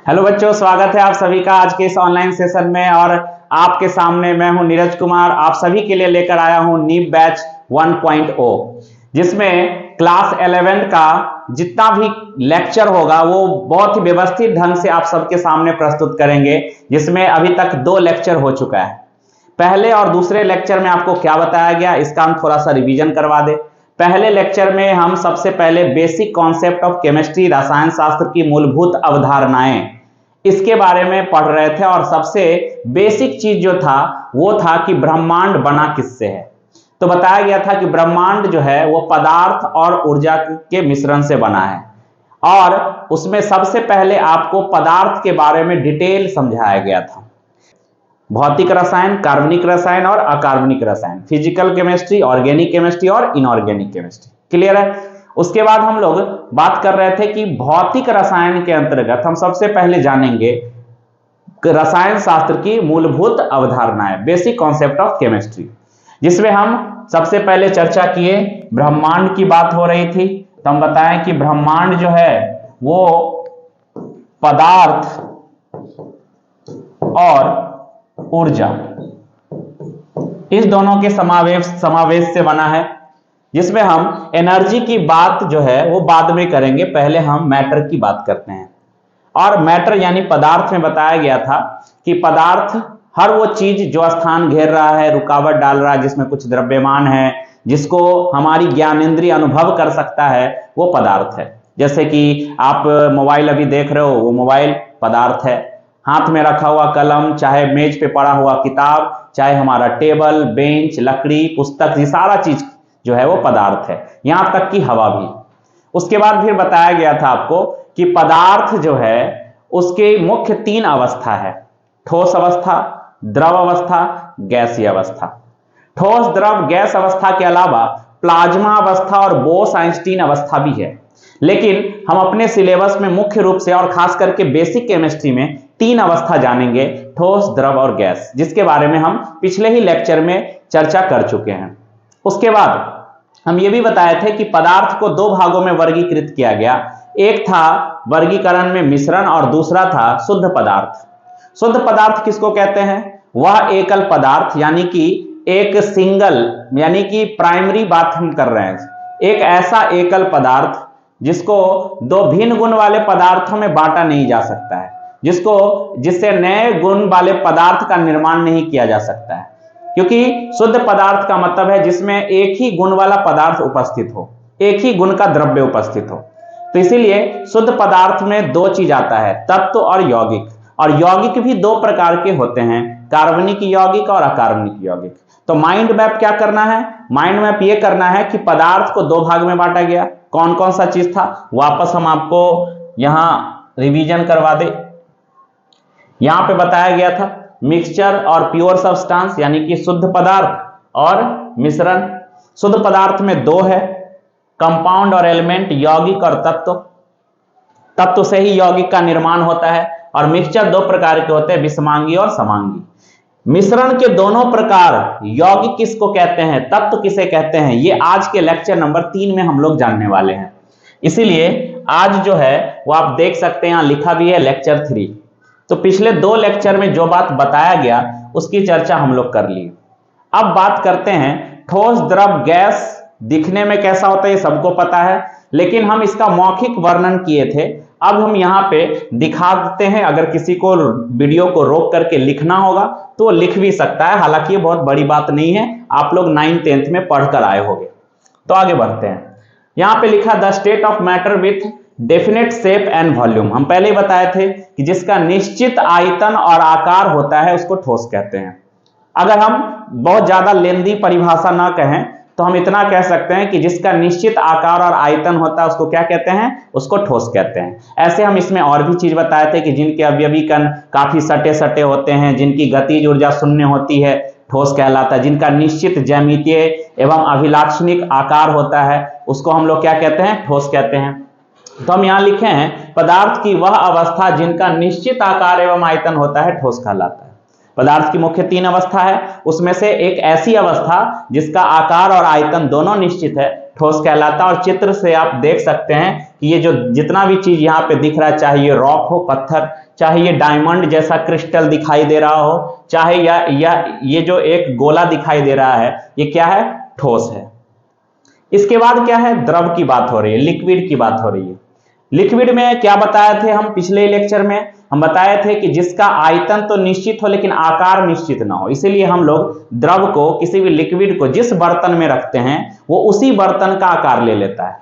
Hello बच्चों, स्वागत है आप सभी का आज के इस ऑनलाइन सेशन में। और आपके सामने मैं हूं नीरज कुमार, आप सभी के लिए लेकर आया हूं नीप बैच 1.0, जिसमें क्लास 11 का जितना भी लेक्चर होगा वो बहुत ही व्यवस्थित ढंग से आप सबके सामने प्रस्तुत करेंगे। जिसमें अभी तक 2 लेक्चर हो चुका है। पहले और दूसरे लेक्चर में आपको क्या बताया गया, इसका हम थोड़ा सा रिवीजन करवा दें। पहले लेक्चर में हम सबसे पहले बेसिक कॉन्सेप्ट ऑफ केमिस्ट्री, रसायन शास्त्र की मूलभूत अवधारणाएं, इसके बारे में पढ़ रहे थे। और सबसे बेसिक चीज जो था वो था कि ब्रह्मांड बना किससे है। तो बताया गया था कि ब्रह्मांड जो है वो पदार्थ और ऊर्जा के मिश्रण से बना है। और उसमें सबसे पहले आपको पदार्थ के बारे में डिटेल समझाया गया था। भौतिक रसायन, कार्बनिक रसायन और अकार्बनिक रसायन, फिजिकल केमिस्ट्री, ऑर्गेनिक केमिस्ट्री और इनऑर्गेनिक केमिस्ट्री। क्लियर है। उसके बाद हम लोग बात कर रहे थे कि भौतिक रसायन के अंतर्गत हम सबसे पहले जानेंगे रसायन शास्त्र की मूलभूत अवधारणाएं, बेसिक कॉन्सेप्ट ऑफ केमिस्ट्री, जिसमें हम सबसे पहले चर्चा किए ब्रह्मांड की बात हो रही थी। तो हम बताएं कि ब्रह्मांड जो है वो पदार्थ और ऊर्जा, इस दोनों के समावेश से बना है। जिसमें हम एनर्जी की बात जो है वो बाद में करेंगे, पहले हम मैटर की बात करते हैं। और मैटर यानी पदार्थ में बताया गया था कि पदार्थ हर वो चीज जो स्थान घेर रहा है, रुकावट डाल रहा है, जिसमें कुछ द्रव्यमान है, जिसको हमारी ज्ञानेंद्रिय अनुभव कर सकता है, वो पदार्थ है। जैसे कि आप मोबाइल अभी देख रहे हो, वो मोबाइल पदार्थ है। हाथ में रखा हुआ कलम, चाहे मेज पे पड़ा हुआ किताब, चाहे हमारा टेबल, बेंच, लकड़ी, पुस्तक, ये सारा चीज जो है वो पदार्थ है, यहां तक कि हवा भी। उसके बाद फिर बताया गया था आपको कि पदार्थ जो है उसके मुख्य 3 अवस्था है, ठोस अवस्था, द्रव अवस्था, गैसीय अवस्था। ठोस, द्रव, गैस अवस्था के अलावा प्लाज्मा अवस्था और बोस-आइंस्टीन अवस्था भी है। लेकिन हम अपने सिलेबस में मुख्य रूप से और खास करके बेसिक केमिस्ट्री में 3 अवस्था जानेंगे, ठोस, द्रव और गैस, जिसके बारे में हम पिछले ही लेक्चर में चर्चा कर चुके हैं। उसके बाद हम ये भी बताए थे कि पदार्थ को 2 भागों में वर्गीकृत किया गया। एक था वर्गीकरण में मिश्रण और दूसरा था शुद्ध पदार्थ। शुद्ध पदार्थ किसको कहते हैं? वह एकल पदार्थ, यानी कि एक सिंगल, यानी कि प्राइमरी बात हम कर रहे हैं, एक ऐसा एकल पदार्थ जिसको 2 भिन्न गुण वाले पदार्थों में बांटा नहीं जा सकता है, जिससे नए गुण वाले पदार्थ का निर्माण नहीं किया जा सकता है। क्योंकि शुद्ध पदार्थ का मतलब है जिसमें एक ही गुण वाला पदार्थ उपस्थित हो, एक ही गुण का द्रव्य उपस्थित हो। तो इसीलिए शुद्ध पदार्थ में 2 चीज आता है, तत्व और यौगिक। और यौगिक भी 2 प्रकार के होते हैं, कार्बनिक यौगिक और अकार्बनिक यौगिक। तो माइंड मैप क्या करना है? माइंड मैप ये करना है कि पदार्थ को 2 भाग में बांटा गया। कौन कौन सा चीज था, वापस हम आपको यहां रिवीजन करवा दे। यहां पे बताया गया था मिक्सचर और प्योर सब्सटेंस, यानी कि शुद्ध पदार्थ और मिश्रण। शुद्ध पदार्थ में 2 है, कंपाउंड और एलिमेंट, यौगिक और तत्व। तत्व से ही यौगिक का निर्माण होता है। और मिक्सचर 2 प्रकार के होते हैं, विषमांगी और समांगी। मिश्रण के दोनों प्रकार, यौगिक किसको कहते हैं, तत्व किसे कहते हैं, ये आज के लेक्चर नंबर 3 में हम लोग जानने वाले हैं। इसीलिए आज जो है वो आप देख सकते हैं, यहां लिखा भी है लेक्चर 3। तो पिछले 2 लेक्चर में जो बात बताया गया उसकी चर्चा हम लोग कर ली। अब बात करते हैं ठोस, द्रव, गैस दिखने में कैसा होता है ये सबको पता है, लेकिन हम इसका मौखिक वर्णन किए थे। अब हम यहाँ पे दिखा देते हैं। अगर किसी को वीडियो को रोक करके लिखना होगा तो लिख भी सकता है, हालांकि ये बहुत बड़ी बात नहीं है, आप लोग 9th 10th में पढ़कर आए होंगे। तो आगे बढ़ते हैं। यहाँ पे लिखा the state of matter with definite shape and volume. हम पहले ही बताए थे कि जिसका निश्चित आयतन और आकार होता है उसको ठोस कहते हैं। अगर हम बहुत ज्यादा लेंदी परिभाषा ना कहें तो हम इतना कह सकते हैं कि जिसका निश्चित आकार और आयतन होता है उसको क्या कहते हैं, उसको ठोस कहते हैं। ऐसे हम इसमें और भी चीज बताए थे कि जिनके अवयवी कण काफी सटे सटे होते हैं, जिनकी गतिज ऊर्जा शून्य होती है, ठोस कहलाता है। जिनका निश्चित ज्यामितीय एवं अभिलाक्षणिक आकार होता है उसको हम लोग क्या कहते हैं, ठोस कहते हैं। तो हम यहां लिखे हैं पदार्थ की वह अवस्था जिनका निश्चित आकार एवं आयतन होता है ठोस कहलाता है। पदार्थ की मुख्य 3 अवस्था है, उसमें से एक ऐसी अवस्था जिसका आकार और आयतन दोनों निश्चित है, ठोस कहलाता है। और चित्र से आप देख सकते हैं कि ये जो जितना भी चीज यहाँ पे दिख रहा है, चाहे ये रॉक हो, पत्थर, चाहे ये डायमंड जैसा क्रिस्टल दिखाई दे रहा हो, चाहे ये जो एक गोला दिखाई दे रहा है, ये क्या है? ठोस है। इसके बाद क्या है? द्रव की बात हो रही है, लिक्विड की बात हो रही है। लिक्विड में क्या बताए थे हम पिछले लेक्चर में? हम बताए थे कि जिसका आयतन तो निश्चित हो लेकिन आकार निश्चित ना हो, इसीलिए हम लोग द्रव को, किसी भी लिक्विड को जिस बर्तन में रखते हैं वो उसी बर्तन का आकार ले लेता है,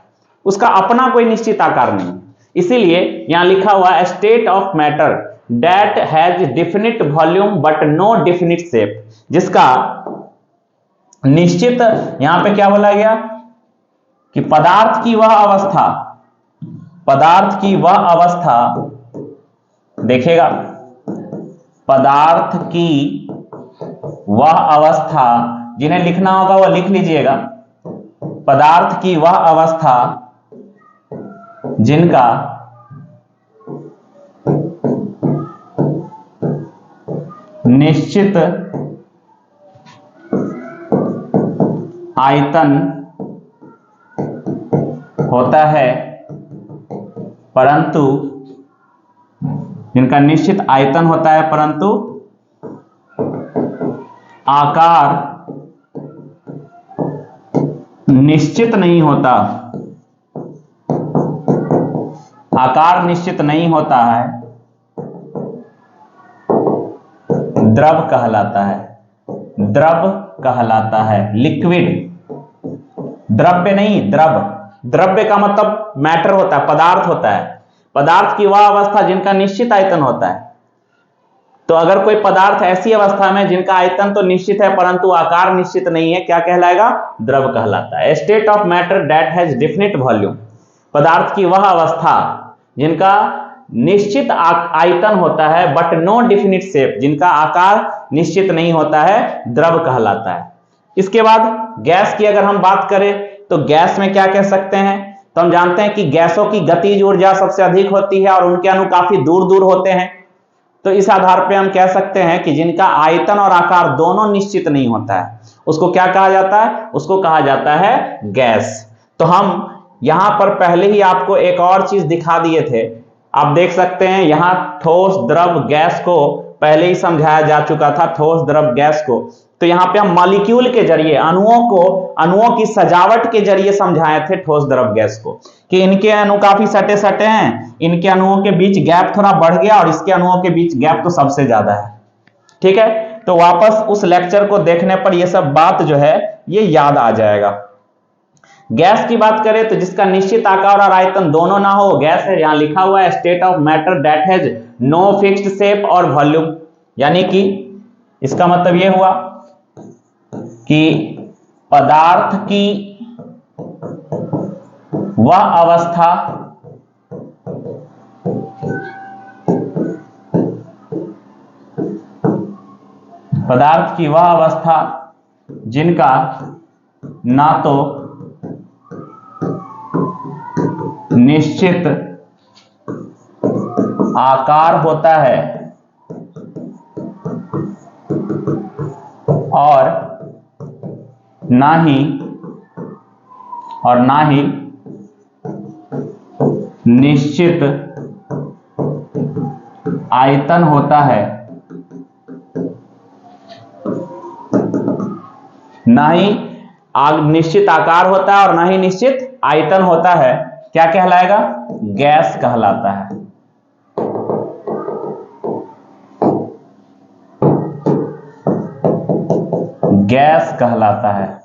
उसका अपना कोई निश्चित आकार नहीं। इसीलिए यहां लिखा हुआ है state of matter that has definite volume but no definite shape, जिसका निश्चित, यहां पे क्या बोला गया कि पदार्थ की वह अवस्था देखिएगा, पदार्थ की वह अवस्था, जिन्हें लिखना होगा वह लिख लीजिएगा, पदार्थ की वह अवस्था जिनका निश्चित आयतन होता है परंतु जिनका निश्चित आयतन होता है परंतु आकार निश्चित नहीं होता, आकार निश्चित नहीं होता है, द्रव कहलाता है, द्रव कहलाता है। लिक्विड, द्रव्य नहीं, द्रव्य का मतलब मैटर होता है, पदार्थ होता है। पदार्थ की वह अवस्था जिनका निश्चित आयतन होता है। तो अगर कोई पदार्थ ऐसी अवस्था में जिनका आयतन तो निश्चित है परंतु आकार निश्चित नहीं है, क्या कहलाएगा? द्रव कहलाता है। State of matter that has definite volume, पदार्थ की वह अवस्था जिनका निश्चित आयतन होता है बट नो डेफिनिट शेप, जिनका आकार निश्चित नहीं होता है, द्रव कहलाता है। इसके बाद गैस की अगर हम बात करें तो गैस में क्या कह सकते हैं? तो हम जानते हैं कि गैसों की गतिज ऊर्जा सबसे अधिक होती है और उनके अणु काफी दूर दूर होते हैं। तो इस आधार पे हम कह सकते हैं कि जिनका आयतन और आकार दोनों निश्चित नहीं होता है, उसको क्या कहा जाता है? उसको कहा जाता है गैस। तो हम यहां पर पहले ही आपको एक और चीज दिखा दिए थे, आप देख सकते हैं यहां ठोस, द्रव, गैस को पहले ही समझाया जा चुका था, ठोस, द्रव, गैस को। तो यहां पे हम मॉलिक्यूल के जरिए, अणुओं की सजावट के जरिए समझाए थे ठोस, द्रव, गैस को, कि इनके अणु काफी सटे सटे हैं, इनके अणुओं के बीच गैप थोड़ा बढ़ गया और इसके अणुओं के बीच गैप तो सबसे ज्यादा है। ठीक है, तो वापस उस लेक्चर को देखने पर यह सब बात जो है ये याद आ जाएगा। गैस की बात करें तो जिसका निश्चित आकार और आयतन दोनों ना हो, गैस है। यहां लिखा हुआ है state of matter that has no fixed shape और वॉल्यूम, यानी कि इसका मतलब यह हुआ कि पदार्थ की वह अवस्था जिनका ना तो निश्चित आकार होता है और ना ही निश्चित आयतन होता है, ना ही निश्चित आकार होता है और ना ही निश्चित आयतन होता है, क्या कहलाएगा? गैस कहलाता है। गैस कहलाता है।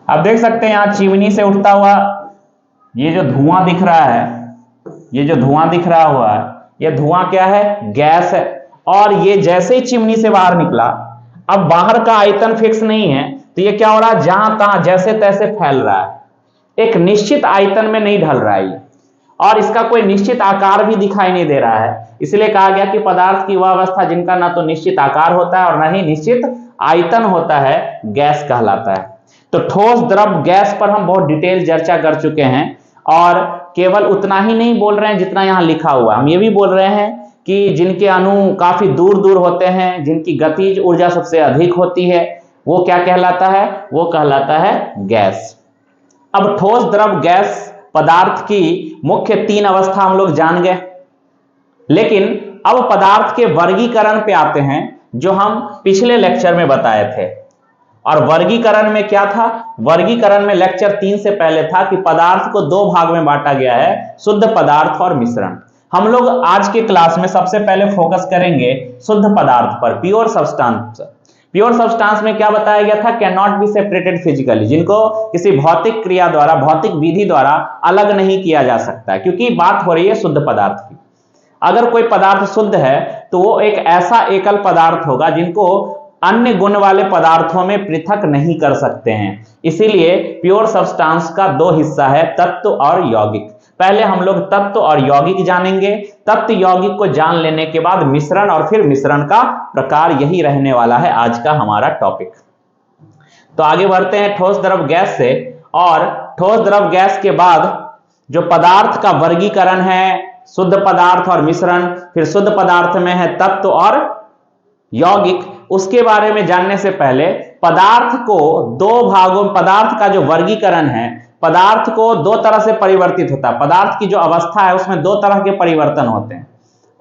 आप देख सकते हैं यहां चिमनी से उठता हुआ ये जो धुआं दिख रहा है, ये धुआं क्या है? गैस है। और ये जैसे ही चिमनी से बाहर निकला, अब बाहर का आयतन फिक्स नहीं है, तो ये क्या हो रहा है? जहां तहां जैसे तैसे फैल रहा है, एक निश्चित आयतन में नहीं ढल रहा है और इसका कोई निश्चित आकार भी दिखाई नहीं दे रहा है। इसलिए कहा गया कि पदार्थ की वह अवस्था जिनका ना तो निश्चित आकार होता है और ना ही निश्चित आयतन होता है, गैस कहलाता है। तो ठोस, द्रव, गैस पर हम बहुत डिटेल चर्चा कर चुके हैं और केवल उतना ही नहीं बोल रहे हैं जितना यहां लिखा हुआ, हम ये भी बोल रहे हैं कि जिनके अणु काफी दूर दूर होते हैं, जिनकी गतिज ऊर्जा सबसे अधिक होती है, वो क्या कहलाता है? वो कहलाता है गैस। अब ठोस, द्रव, गैस पदार्थ की मुख्य 3 अवस्था हम लोग जान गए, लेकिन अब पदार्थ के वर्गीकरण पे आते हैं, जो हम पिछले लेक्चर में बताए थे। और वर्गीकरण में क्या था? वर्गीकरण में लेक्चर 3 से पहले था कि पदार्थ को 2 भाग में बांटा गया है, शुद्ध पदार्थ और मिश्रण। हम लोग आज के क्लास में सबसे पहले फोकस करेंगे शुद्ध पदार्थ पर, प्योर सब्सटेंस। प्योर सब्सटेंस में क्या बताया गया था? Can not be separated physically, जिनको किसी भौतिक क्रिया द्वारा, भौतिक विधि द्वारा अलग नहीं किया जा सकता है, क्योंकि बात हो रही है शुद्ध पदार्थ की। अगर कोई पदार्थ शुद्ध है तो वो एक ऐसा एकल पदार्थ होगा जिनको अन्य गुण वाले पदार्थों में पृथक नहीं कर सकते हैं। इसीलिए प्योर सब्सटेंस का 2 हिस्सा है, तत्व और यौगिक। पहले हम लोग तत्व और यौगिक जानेंगे, तत्व यौगिक को जान लेने के बाद मिश्रण, और फिर मिश्रण का प्रकार। यही रहने वाला है आज का हमारा टॉपिक। तो आगे बढ़ते हैं ठोस, द्रव, गैस से। और ठोस, द्रव, गैस के बाद जो पदार्थ का वर्गीकरण है, शुद्ध पदार्थ और मिश्रण, फिर शुद्ध पदार्थ में है तत्व और यौगिक, उसके बारे में जानने से पहले पदार्थ को 2 भागों, पदार्थ का जो वर्गीकरण है, पदार्थ को 2 तरह से परिवर्तित होता है। पदार्थ की जो अवस्था है उसमें 2 तरह के परिवर्तन होते हैं।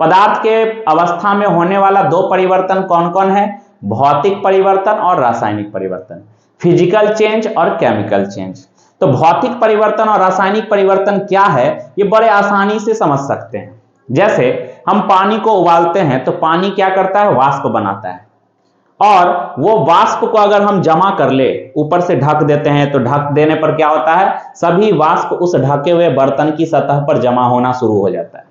पदार्थ के अवस्था में होने वाला 2 परिवर्तन कौन कौन है? भौतिक परिवर्तन और रासायनिक परिवर्तन, फिजिकल चेंज और केमिकल चेंज। तो भौतिक परिवर्तन और रासायनिक परिवर्तन क्या है, ये बड़े आसानी से समझ सकते हैं। जैसे हम पानी को उबालते हैं तो पानी क्या करता है? वाष्प बनाता है, और वो वाष्प को अगर हम जमा कर ले, ऊपर से ढक देते हैं, तो ढक देने पर क्या होता है? सभी वाष्प उस ढके हुए बर्तन की सतह पर जमा होना शुरू हो जाता है।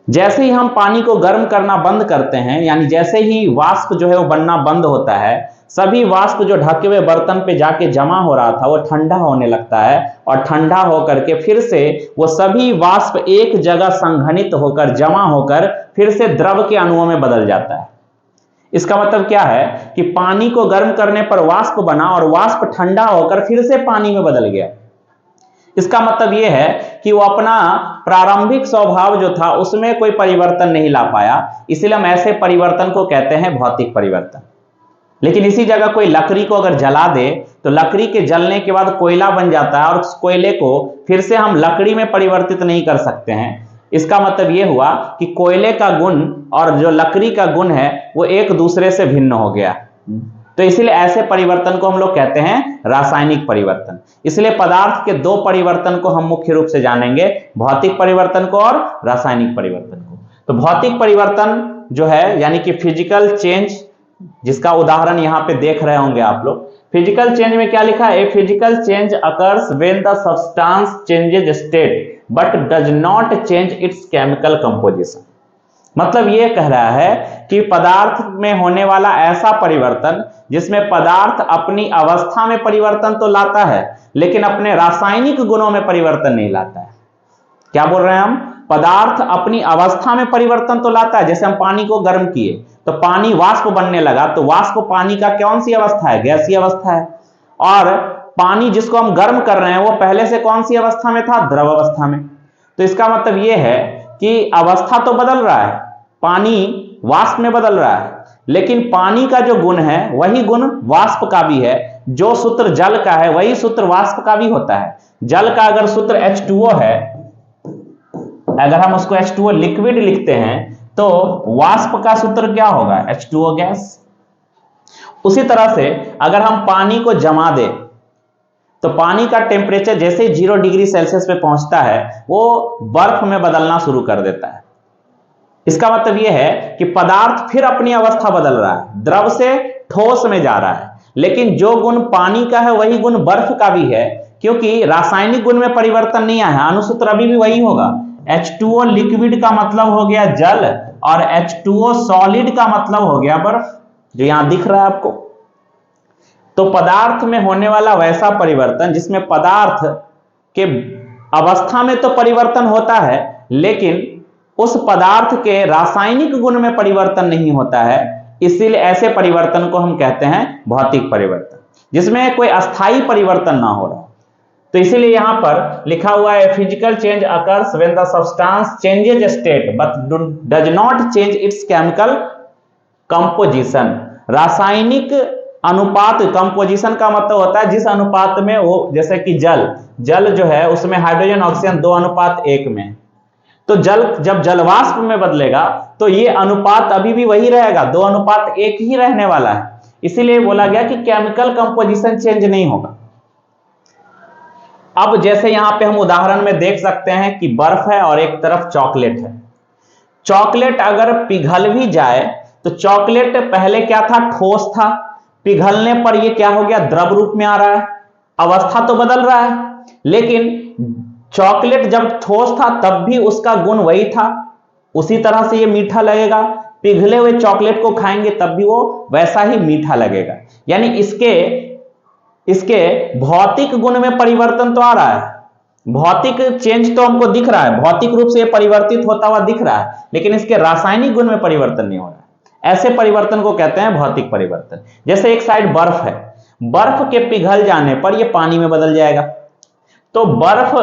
जैसे ही हम पानी को गर्म करना बंद करते हैं, यानी जैसे ही वाष्प जो है वो बनना बंद होता है, सभी वाष्प जो ढके हुए बर्तन पे जाके जमा हो रहा था वो ठंडा होने लगता है, और ठंडा होकर के फिर से वो सभी वाष्प एक जगह संघनित होकर, जमा होकर फिर से द्रव के अणुओं में बदल जाता है। इसका मतलब क्या है कि पानी को गर्म करने पर वाष्प बना, और वाष्प ठंडा होकर फिर से पानी में बदल गया। इसका मतलब यह है कि वो अपना प्रारंभिक स्वभाव जो था उसमें कोई परिवर्तन नहीं ला पाया, इसलिए हम ऐसे परिवर्तन को कहते हैं भौतिक परिवर्तन। लेकिन इसी जगह कोई लकड़ी को अगर जला दे तो लकड़ी के जलने के बाद कोयला बन जाता है, और उस कोयले को फिर से हम लकड़ी में परिवर्तित नहीं कर सकते हैं। इसका मतलब यह हुआ कि कोयले का गुण और जो लकड़ी का गुण है वो एक दूसरे से भिन्न हो गया। तो इसलिए ऐसे परिवर्तन को हम लोग कहते हैं रासायनिक परिवर्तन। इसलिए पदार्थ के 2 परिवर्तन को हम मुख्य रूप से जानेंगे, भौतिक परिवर्तन को और रासायनिक परिवर्तन को। तो भौतिक परिवर्तन जो है, यानी कि फिजिकल चेंज, जिसका उदाहरण यहां पे देख रहे होंगे आप लोग। फिजिकल चेंज में क्या लिखा है? A physical change occurs when the substance changes state but does not change it's chemical composition. मतलब ये कह रहा है कि पदार्थ में होने वाला ऐसा परिवर्तन जिसमें पदार्थ अपनी अवस्था में परिवर्तन तो लाता है, लेकिन अपने रासायनिक गुणों में परिवर्तन नहीं लाता है। क्या बोल रहे हैं हम? पदार्थ अपनी अवस्था में परिवर्तन तो लाता है। जैसे हम पानी को गर्म किए तो पानी वाष्प बनने लगा, तो वाष्प पानी का कौन सी अवस्था है? गैसीय अवस्था है। और पानी जिसको हम गर्म कर रहे हैं वो पहले से कौन सी अवस्था में था? द्रव अवस्था में। तो इसका मतलब यह है कि अवस्था तो बदल रहा है, पानी वाष्प में बदल रहा है, लेकिन पानी का जो गुण है वही गुण वाष्प का भी है। जो सूत्र जल का है वही सूत्र वाष्प का भी होता है। जल का अगर सूत्र H2O है, अगर हम उसको H2O लिक्विड लिखते हैं तो वाष्प का सूत्र क्या होगा? H2O gas. उसी तरह से अगर हम पानी को जमा दें तो पानी का टेम्परेचर जैसे 0 डिग्री सेल्सियस पे पहुंचता है वो बर्फ में बदलना शुरू कर देता है। इसका मतलब यह है कि पदार्थ फिर अपनी अवस्था बदल रहा है, द्रव से ठोस में जा रहा है, लेकिन जो गुण पानी का है वही गुण बर्फ का भी है, क्योंकि रासायनिक गुण में परिवर्तन नहीं आया। अनुसूत्र अभी भी वही होगा। H2O लिक्विड का मतलब हो गया जल, और H2O सॉलिड का मतलब हो गया बर्फ, जो यहां दिख रहा है आपको। तो पदार्थ में होने वाला वैसा परिवर्तन जिसमें पदार्थ के अवस्था में तो परिवर्तन होता है, लेकिन उस पदार्थ के रासायनिक गुण में परिवर्तन नहीं होता है, इसीलिए ऐसे परिवर्तन को हम कहते हैं भौतिक परिवर्तन, जिसमें कोई अस्थायी परिवर्तन ना हो रहा। तो इसीलिए यहां पर लिखा हुआ है physical change occurs when the substance changes state but does not change it's chemical composition. रासायनिक अनुपात, कंपोजिशन का मतलब होता है जिस अनुपात में वो, जैसे कि जल जो है उसमें हाइड्रोजन ऑक्सीजन 2:1 में, तो जल जब जलवाष्प में बदलेगा तो ये अनुपात अभी भी वही रहेगा, 2:1 ही रहने वाला है। इसीलिए बोला गया कि केमिकल कंपोजिशन चेंज नहीं होगा। अब जैसे यहां पे हम उदाहरण में देख सकते हैं कि बर्फ है और एक तरफ चॉकलेट है। चॉकलेट अगर पिघल भी जाए तो चॉकलेट पहले क्या था, ठोस था, पिघलने पर ये क्या हो गया, द्रव रूप में आ रहा है, अवस्था तो बदल रहा है। लेकिन चॉकलेट जब ठोस था तब भी उसका गुण वही था, उसी तरह से ये मीठा लगेगा। पिघले हुए चॉकलेट को खाएंगे तब भी वो वैसा ही मीठा लगेगा। यानी इसके भौतिक गुण में परिवर्तन तो आ रहा है, भौतिक चेंज तो हमको दिख रहा है, भौतिक रूप से परिवर्तित होता हुआ दिख रहा है, लेकिन इसके रासायनिक गुण में परिवर्तन नहीं हो रहा है। ऐसे परिवर्तन को कहते हैं भौतिक परिवर्तन। जैसे एक साइड बर्फ है, बर्फ के पिघल जाने पर यह पानी में बदल जाएगा। तो बर्फ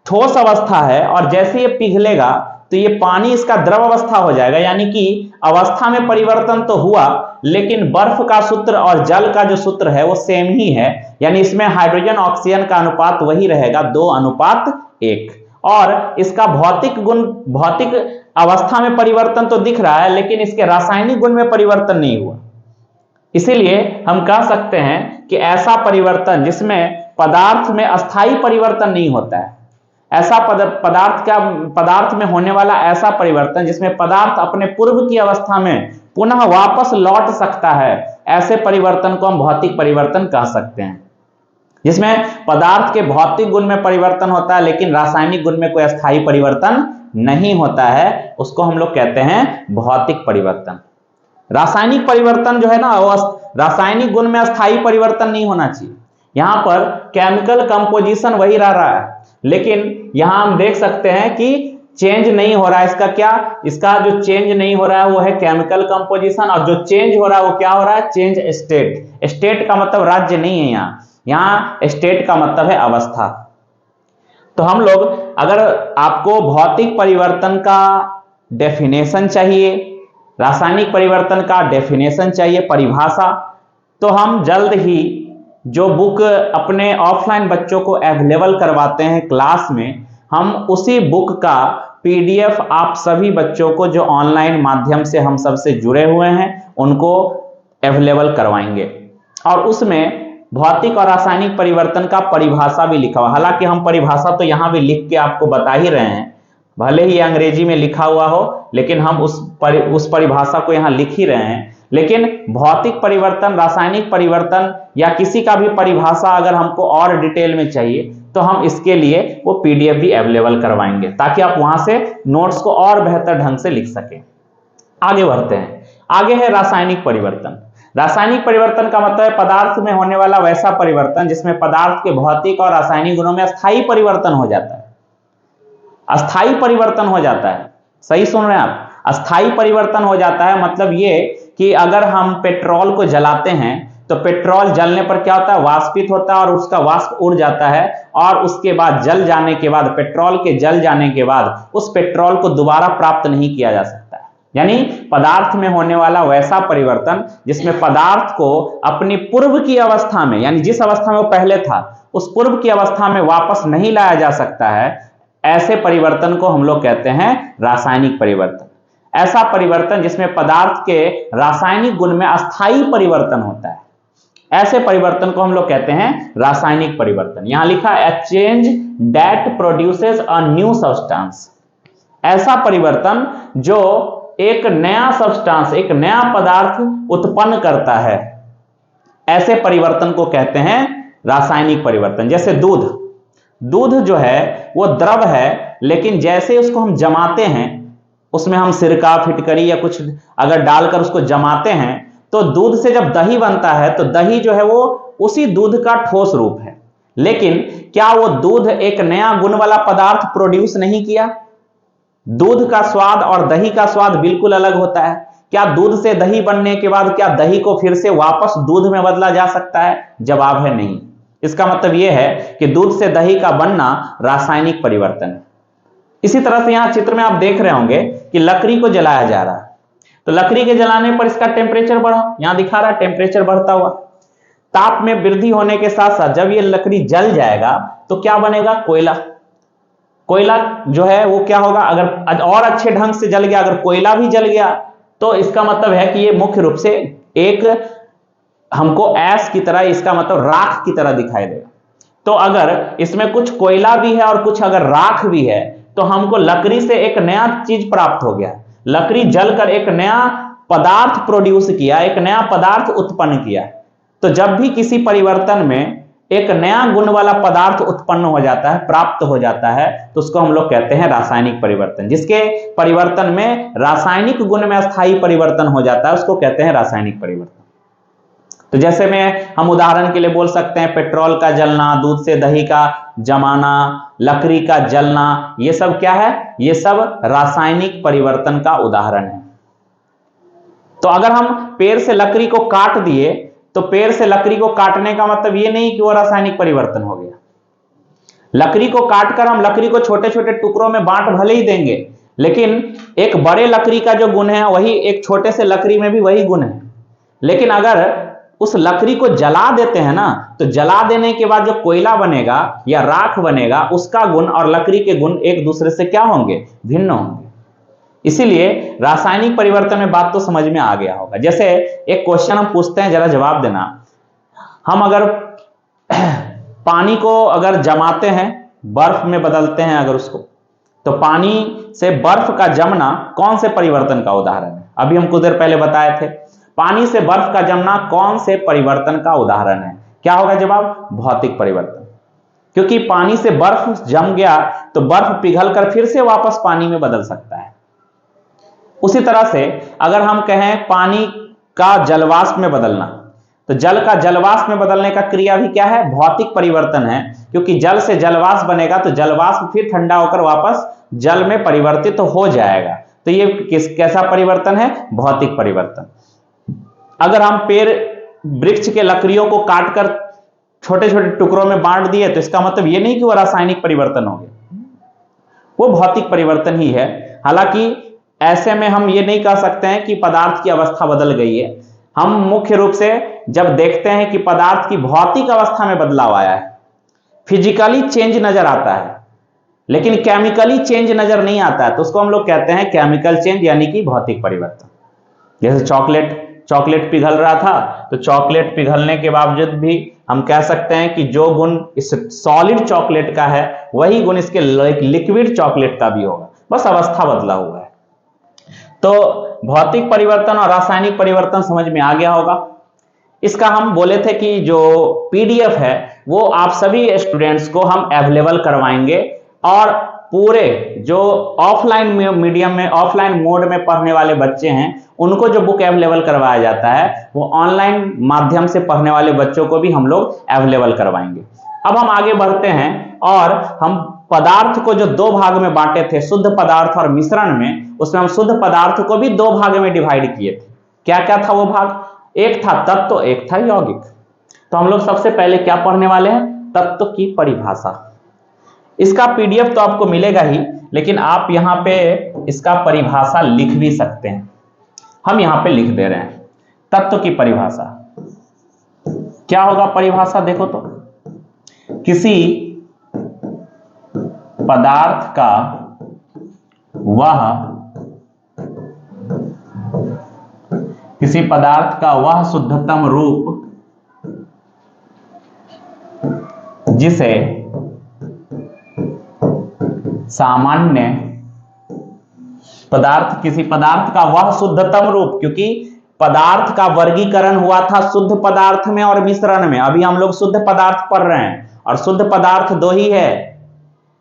ठोस अवस्था है और जैसे ये पिघलेगा तो ये पानी इसका द्रव अवस्था हो जाएगा। यानी कि अवस्था में परिवर्तन तो हुआ, लेकिन बर्फ का सूत्र और जल का जो सूत्र है वो सेम ही है। यानी इसमें हाइड्रोजन ऑक्सीजन का अनुपात वही रहेगा, 2:1। और इसका भौतिक गुण, भौतिक अवस्था में परिवर्तन तो दिख रहा है, लेकिन इसके रासायनिक गुण में परिवर्तन नहीं हुआ। इसीलिए हम कह सकते हैं कि ऐसा परिवर्तन जिसमें पदार्थ में अस्थायी परिवर्तन नहीं होता है, ऐसा पदार्थ में होने वाला ऐसा परिवर्तन जिसमें पदार्थ अपने पूर्व की अवस्था में पुनः वापस लौट सकता है, ऐसे परिवर्तन को हम भौतिक परिवर्तन कह सकते हैं। जिसमें पदार्थ के भौतिक गुण में परिवर्तन होता है लेकिन रासायनिक गुण में कोई अस्थायी परिवर्तन नहीं होता है, उसको हम लोग कहते हैं भौतिक परिवर्तन। रासायनिक परिवर्तन जो है ना, वो रासायनिक गुण में अस्थायी परिवर्तन नहीं होना चाहिए। यहां पर केमिकल कंपोजिशन वही रह रहा है, लेकिन यहां हम देख सकते हैं कि चेंज नहीं हो रहा है। इसका जो चेंज नहीं हो रहा है वो है केमिकल कंपोजिशन, और जो चेंज हो रहा है वो क्या हो रहा है, चेंज स्टेट। स्टेट का मतलब राज्य नहीं है, यहां स्टेट का मतलब है अवस्था। तो हम लोग, अगर आपको भौतिक परिवर्तन का डेफिनेशन चाहिए, रासायनिक परिवर्तन का डेफिनेशन चाहिए, परिभाषा, तो हम जल्द ही जो बुक अपने ऑफलाइन बच्चों को अवेलेबल करवाते हैं क्लास में, हम उसी बुक का पीडीएफ आप सभी बच्चों को जो ऑनलाइन माध्यम से हम सबसे जुड़े हुए हैं उनको अवेलेबल करवाएंगे। और उसमें भौतिक और रासायनिक परिवर्तन का परिभाषा भी लिखा हुआ। हालांकि हम परिभाषा तो यहां भी लिख के आपको बता ही रहे हैं, भले ही अंग्रेजी में लिखा हुआ हो, लेकिन हम उस परिभाषा को यहां लिख ही रहे हैं। लेकिन भौतिक परिवर्तन, रासायनिक परिवर्तन या किसी का भी परिभाषा अगर हमको और डिटेल में चाहिए तो हम इसके लिए वो पीडीएफ भी अवेलेबल करवाएंगे, ताकि आप वहां से नोट्स को और बेहतर ढंग से लिख सकें। आगे बढ़ते हैं। आगे है रासायनिक परिवर्तन। रासायनिक परिवर्तन का मतलब है पदार्थ में होने वाला वैसा परिवर्तन जिसमें पदार्थ के भौतिक और रासायनिक गुणों में अस्थायी परिवर्तन हो जाता है। अस्थायी परिवर्तन हो जाता है, सही सुन रहे हैं आप, अस्थायी परिवर्तन हो जाता है। मतलब ये कि अगर हम पेट्रोल को जलाते हैं तो पेट्रोल जलने पर क्या होता है, वाष्पित होता है और उसका वाष्प उड़ जाता है, और उसके बाद जल जाने के बाद, पेट्रोल के जल जाने के बाद उस पेट्रोल को दोबारा प्राप्त नहीं किया जा सकता है। यानी पदार्थ में होने वाला वैसा परिवर्तन जिसमें पदार्थ को अपनी पूर्व की अवस्था में, यानी जिस अवस्था में वो पहले था उस पूर्व की अवस्था में वापस नहीं लाया जा सकता है, ऐसे परिवर्तन को हम लोग कहते हैं रासायनिक परिवर्तन। ऐसा परिवर्तन जिसमें पदार्थ के रासायनिक गुण में अस्थायी परिवर्तन होता है, ऐसे परिवर्तन को हम लोग कहते हैं रासायनिक परिवर्तन। यहां लिखा है a change that produces a new substance. ऐसा परिवर्तन जो एक नया सब्सटेंस, एक नया पदार्थ उत्पन्न करता है, ऐसे परिवर्तन को कहते हैं रासायनिक परिवर्तन। जैसे दूध जो है वो द्रव है, लेकिन जैसे उसको हम जमाते हैं, उसमें हम सिरका, फिटकरी या कुछ अगर डालकर उसको जमाते हैं तो दूध से जब दही बनता है तो दही जो है वो उसी दूध का ठोस रूप है। लेकिन क्या वो दूध एक नया गुण वाला पदार्थ प्रोड्यूस नहीं किया? दूध का स्वाद और दही का स्वाद बिल्कुल अलग होता है। क्या दूध से दही बनने के बाद क्या दही को फिर से वापस दूध में बदला जा सकता है? जवाब है नहीं। इसका मतलब यह है कि दूध से दही का बनना रासायनिक परिवर्तन है। इसी तरह से यहां चित्र में आप देख रहे होंगे कि लकड़ी को जलाया जा रहा है, तो लकड़ी के जलाने पर इसका टेम्परेचर बढ़ा, यहां दिखा रहा है टेम्परेचर बढ़ता हुआ। ताप में वृद्धि होने के साथ साथ जब ये लकड़ी जल जाएगा तो क्या बनेगा, कोयला। कोयला जो है वो क्या होगा, अगर और अच्छे ढंग से जल गया, अगर कोयला भी जल गया तो इसका मतलब है कि ये मुख्य रूप से एक हमको ऐश की तरह, इसका मतलब राख की तरह दिखाई देगा। तो अगर इसमें कुछ कोयला भी है और कुछ अगर राख भी है तो हमको लकड़ी से एक नया चीज प्राप्त हो गया। लकड़ी जलकर एक नया पदार्थ प्रोड्यूस किया, एक नया पदार्थ उत्पन्न किया। तो जब भी किसी परिवर्तन में एक नया गुण वाला पदार्थ उत्पन्न हो जाता है, प्राप्त हो जाता है, तो उसको हम लोग कहते हैं रासायनिक परिवर्तन। जिसके परिवर्तन में रासायनिक गुण में स्थायी परिवर्तन हो जाता है उसको कहते हैं रासायनिक परिवर्तन। तो जैसे में हम उदाहरण के लिए बोल सकते हैं पेट्रोल का जलना, दूध से दही का जमाना, लकड़ी का जलना, ये सब क्या है, ये सब रासायनिक परिवर्तन का उदाहरण है। तो अगर हम पेड़ से लकड़ी को काट दिए तो पेड़ से लकड़ी को काटने का मतलब ये नहीं कि वो रासायनिक परिवर्तन हो गया। लकड़ी को काटकर हम लकड़ी को छोटे छोटे टुकड़ों में बांट भले ही देंगे, लेकिन एक बड़े लकड़ी का जो गुण है वही एक छोटे से लकड़ी में भी वही गुण है। लेकिन अगर उस लकड़ी को जला देते हैं ना, तो जला देने के बाद जो कोयला बनेगा या राख बनेगा, उसका गुण और लकड़ी के गुण एक दूसरे से क्या होंगे, भिन्न होंगे। इसीलिए रासायनिक परिवर्तन में बात तो समझ में आ गया होगा। जैसे एक क्वेश्चन हम पूछते हैं, जरा जवाब देना। हम अगर पानी को अगर जमाते हैं, बर्फ में बदलते हैं अगर उसको, तो पानी से बर्फ का जमना कौन से परिवर्तन का उदाहरण है? अभी हम कुछ देर पहले बताए थे, पानी से बर्फ का जमना कौन से परिवर्तन का उदाहरण है? क्या होगा जवाब? भौतिक परिवर्तन। क्योंकि पानी से बर्फ जम गया तो बर्फ पिघलकर फिर से वापस पानी में बदल सकता है। उसी तरह से अगर हम कहें पानी का जलवाष्प में बदलना, तो जल का जलवाष्प में बदलने का क्रिया भी क्या है? भौतिक परिवर्तन है। क्योंकि जल से जलवाष्प बनेगा तो जलवाष्प फिर ठंडा होकर वापस जल में परिवर्तित हो जाएगा। तो ये कैसा परिवर्तन है? भौतिक परिवर्तन। अगर हम पेड़ वृक्ष के लकड़ियों को काटकर छोटे छोटे टुकड़ों में बांट दिए तो इसका मतलब ये नहीं कि वो रासायनिक परिवर्तन हो गया, वो भौतिक परिवर्तन ही है। हालांकि ऐसे में हम ये नहीं कह सकते हैं कि पदार्थ की अवस्था बदल गई है। हम मुख्य रूप से जब देखते हैं कि पदार्थ की भौतिक अवस्था में बदलाव आया है, फिजिकली चेंज नजर आता है, लेकिन केमिकली चेंज नजर नहीं आता है, तो उसको हम लोग कहते हैं केमिकल चेंज, यानी कि भौतिक परिवर्तन। जैसे चॉकलेट पिघल रहा था, तो चॉकलेट पिघलने के बावजूद भी हम कह सकते हैं कि जो गुण इस सॉलिड चॉकलेट का है वही गुण इसके लिक्विड चॉकलेट का भी होगा, बस अवस्था बदला हुआ है। तो भौतिक परिवर्तन और रासायनिक परिवर्तन समझ में आ गया होगा। इसका हम बोले थे कि जो पीडीएफ है वो आप सभी स्टूडेंट्स को हम अवेलेबल करवाएंगे, और पूरे जो ऑफलाइन मीडियम में, ऑफलाइन मोड में पढ़ने वाले बच्चे हैं उनको जो बुक अवेलेबल करवाया जाता है वो ऑनलाइन माध्यम से पढ़ने वाले बच्चों को भी हम लोग अवेलेबल करवाएंगे। अब हम आगे बढ़ते हैं और हम पदार्थ को जो दो भाग में बांटे थे, शुद्ध पदार्थ और मिश्रण में, उसमें हम शुद्ध पदार्थ को भी दो भाग में डिवाइड किए थे। क्या क्या था वो भाग? एक था तत्व, एक था यौगिक। तो हम लोग सबसे पहले क्या पढ़ने वाले हैं? तत्व की परिभाषा। इसका पीडीएफ तो आपको मिलेगा ही, लेकिन आप यहां पे इसका परिभाषा लिख भी सकते हैं। हम यहां पे लिख दे रहे हैं तत्व की परिभाषा। क्या होगा परिभाषा? देखो तो, किसी पदार्थ का वह शुद्धतम रूप जिसे सामान्य पदार्थ, किसी पदार्थ का वह शुद्धतम रूप, क्योंकि पदार्थ का वर्गीकरण हुआ था शुद्ध पदार्थ में और मिश्रण में। अभी हम लोग शुद्ध पदार्थ पढ़ रहे हैं, और शुद्ध पदार्थ दो ही है,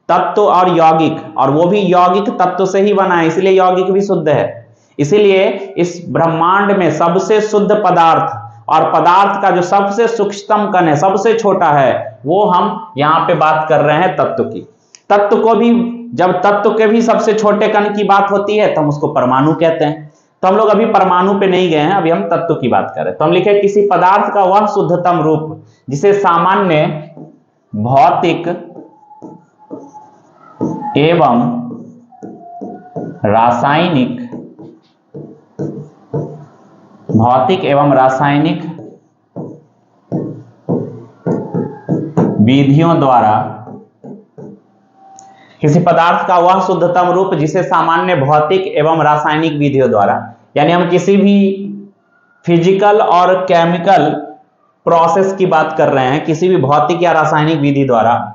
तत्व और यौगिक, और वो भी यौगिक तत्व से ही बना है, इसलिए यौगिक भी शुद्ध है। इसीलिए इस ब्रह्मांड में सबसे शुद्ध पदार्थ और पदार्थ का जो सबसे सूक्ष्मतम कण है, सबसे छोटा है, वो हम यहां पे बात कर रहे हैं तत्व की। तत्व को भी, जब तत्व के भी सबसे छोटे कण की बात होती है तो हम उसको परमाणु कहते हैं। तो हम लोग अभी परमाणु पे नहीं गए हैं, अभी हम तत्व की बात कर रहे हैं। तो हम लिखे किसी पदार्थ का वह शुद्धतम रूप जिसे सामान्य भौतिक एवं रासायनिक विधियों द्वारा, किसी पदार्थ का वह शुद्धतम रूप जिसे सामान्य भौतिक एवं रासायनिक विधियों द्वारा, यानी हम किसी भी फिजिकल और केमिकल प्रोसेस की बात कर रहे हैं, किसी भी भौतिक या रासायनिक विधि द्वारा,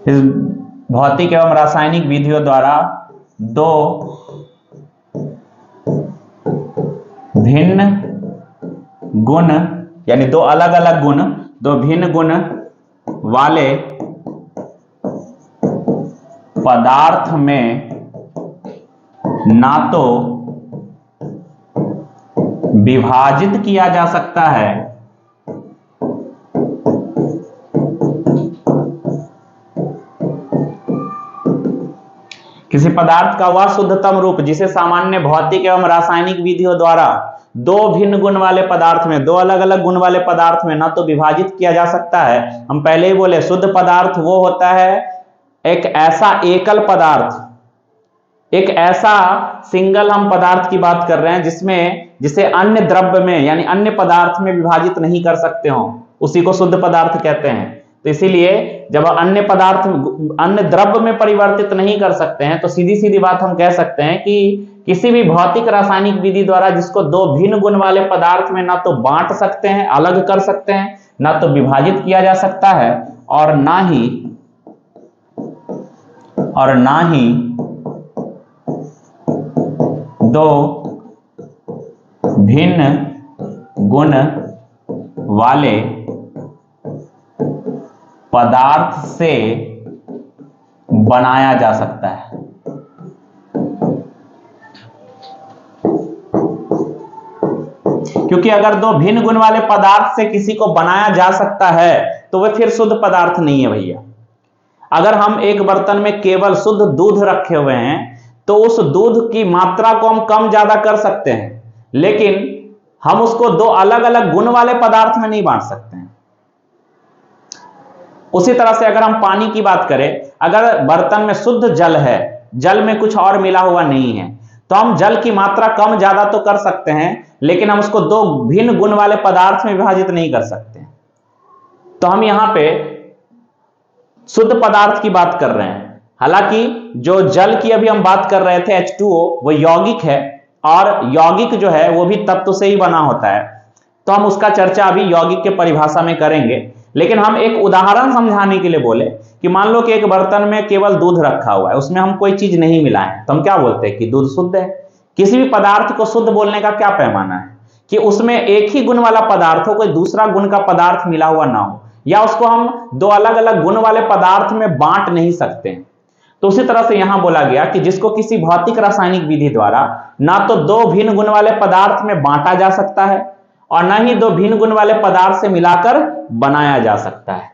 इस भौतिक एवं रासायनिक विधियों द्वारा दो भिन्न गुण, यानी दो अलग अलग गुण, दो भिन्न गुण वाले पदार्थ में ना तो विभाजित किया जा सकता है किसी पदार्थ का वह शुद्धतम रूप जिसे सामान्य भौतिक एवं रासायनिक विधियों द्वारा दो भिन्न गुण वाले पदार्थ में, दो अलग अलग गुण वाले पदार्थ में ना तो विभाजित किया जा सकता है। हम पहले ही बोले शुद्ध पदार्थ वो होता है एक ऐसा एकल पदार्थ, एक ऐसा सिंगल हम पदार्थ की बात कर रहे हैं जिसे अन्य द्रव्य में यानी अन्य पदार्थ में विभाजित नहीं कर सकते हो, उसी को शुद्ध पदार्थ कहते हैं। तो इसीलिए जब अन्य पदार्थ अन्य द्रव्य में परिवर्तित नहीं कर सकते हैं तो सीधी सीधी बात हम कह सकते हैं कि किसी भी भौतिक रासायनिक विधि द्वारा जिसको दो भिन्न गुण वाले पदार्थ में ना तो बांट सकते हैं, अलग कर सकते हैं, ना तो विभाजित किया जा सकता है, और ना ही दो भिन्न गुण वाले पदार्थ से बनाया जा सकता है। क्योंकि अगर दो भिन्न गुण वाले पदार्थ से किसी को बनाया जा सकता है तो वह फिर शुद्ध पदार्थ नहीं है भैया। अगर हम एक बर्तन में केवल शुद्ध दूध रखे हुए हैं तो उस दूध की मात्रा को हम कम ज्यादा कर सकते हैं, लेकिन हम उसको दो अलग अलग गुण वाले पदार्थ में नहीं बांट सकते हैं। उसी तरह से अगर हम पानी की बात करें, अगर बर्तन में शुद्ध जल है, जल में कुछ और मिला हुआ नहीं है, तो हम जल की मात्रा कम ज्यादा तो कर सकते हैं, लेकिन हम उसको दो भिन्न गुण वाले पदार्थ में विभाजित नहीं कर सकते। तो हम यहां पे शुद्ध पदार्थ की बात कर रहे हैं। हालांकि जो जल की अभी हम बात कर रहे थे H2O, वो यौगिक है, और यौगिक जो है वो भी तत्व से ही बना होता है। तो हम उसका चर्चा अभी यौगिक के परिभाषा में करेंगे, लेकिन हम एक उदाहरण समझाने के लिए बोले कि मान लो कि एक बर्तन में केवल दूध रखा हुआ है, उसमें हम कोई चीज नहीं मिलाए, तो हम क्या बोलते हैं कि दूध शुद्ध है। किसी भी पदार्थ को शुद्ध बोलने का क्या पैमाना है कि उसमें एक ही गुण वाला पदार्थ हो, कोई दूसरा गुण का पदार्थ मिला हुआ ना हो, या उसको हम दो अलग अलग गुण वाले पदार्थ में बांट नहीं सकते। तो उसी तरह से यहां बोला गया कि जिसको किसी भौतिक रासायनिक विधि द्वारा ना तो दो भिन्न गुण वाले पदार्थ में बांटा जा सकता है और ना ही दो भिन्न गुण वाले पदार्थ से मिलाकर बनाया जा सकता है।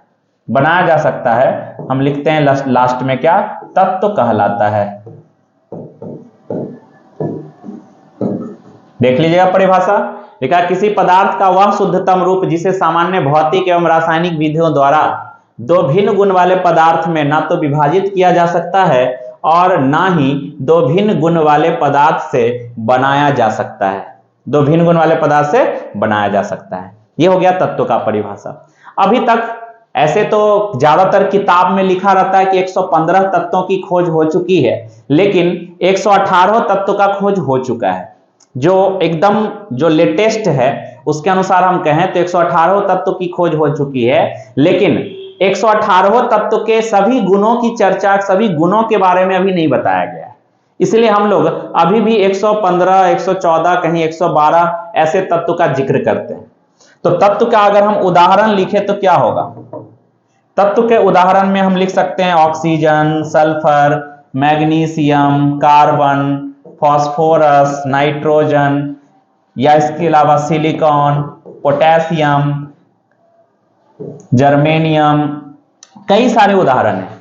बनाया जा सकता है हम लिखते हैं लास्ट में क्या, तत्व कहलाता है। देख लीजिएगा परिभाषा, लिखा किसी पदार्थ का वह शुद्धतम रूप जिसे सामान्य भौतिक एवं रासायनिक विधियों द्वारा दो भिन्न गुण वाले पदार्थ में ना तो विभाजित किया जा सकता है और ना ही दो भिन्न गुण वाले पदार्थ से बनाया जा सकता है। दो भिन्न गुण वाले पदार्थ से बनाया जा सकता है। यह हो गया तत्व का परिभाषा। अभी तक ऐसे तो ज्यादातर किताब में लिखा रहता है कि 115 तत्वों की खोज हो चुकी है, लेकिन 118 तत्व का खोज हो चुका है। जो एकदम जो लेटेस्ट है उसके अनुसार हम कहें तो 118 तत्व की खोज हो चुकी है, लेकिन 118 तत्व के सभी गुणों की चर्चा, सभी गुणों के बारे में अभी नहीं बताया गया है। इसलिए हम लोग अभी भी 115, 114, कहीं 112 ऐसे तत्व का जिक्र करते हैं। तो तत्व का अगर हम उदाहरण लिखे तो क्या होगा? तत्व के उदाहरण में हम लिख सकते हैं oxygen, sulphur, magnesium, carbon, phosphorus, nitrogen, या इसके अलावा सिलिकॉन, पोटेशियम, जर्मेनियम, कई सारे उदाहरण हैं।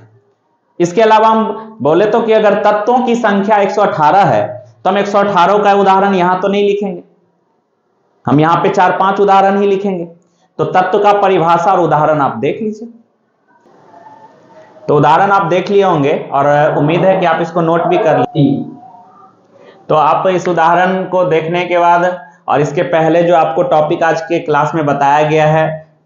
इसके अलावा हम बोले तो कि अगर तत्वों की संख्या 118 है तो हम 118 का उदाहरण यहां तो नहीं लिखेंगे, हम यहां पे 4-5 उदाहरण ही लिखेंगे। तो तत्व का परिभाषा और उदाहरण आप देख लीजिए। तो उदाहरण आप देख लिए होंगे और उम्मीद है कि आप इसको नोट भी कर लीजिए। तो आप इस उदाहरण को देखने के बाद और इसके पहले जो आपको टॉपिक आज के क्लास में बताया गया है,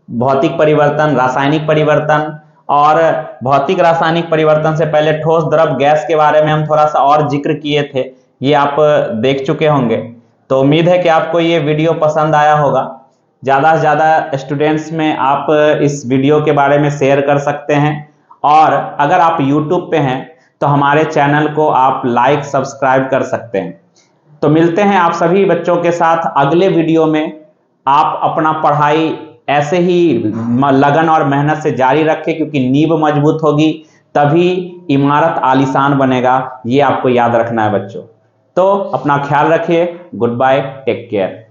भौतिक परिवर्तन, रासायनिक परिवर्तन, और भौतिक रासायनिक परिवर्तन से पहले ठोस द्रव गैस के बारे में हम थोड़ा सा और जिक्र किए थे, ये आप देख चुके होंगे। तो उम्मीद है कि आपको ये वीडियो पसंद आया होगा। ज़्यादा से ज़्यादा स्टूडेंट्स में आप इस वीडियो के बारे में शेयर कर सकते हैं, और अगर आप YouTube पे हैं तो हमारे चैनल को आप लाइक सब्सक्राइब कर सकते हैं। तो मिलते हैं आप सभी बच्चों के साथ अगले वीडियो में। आप अपना पढ़ाई ऐसे ही लगन और मेहनत से जारी रखें, क्योंकि नींव मजबूत होगी तभी इमारत आलीशान बनेगा, ये आपको याद रखना है बच्चों। तो अपना ख्याल रखिए। Good bye, take care.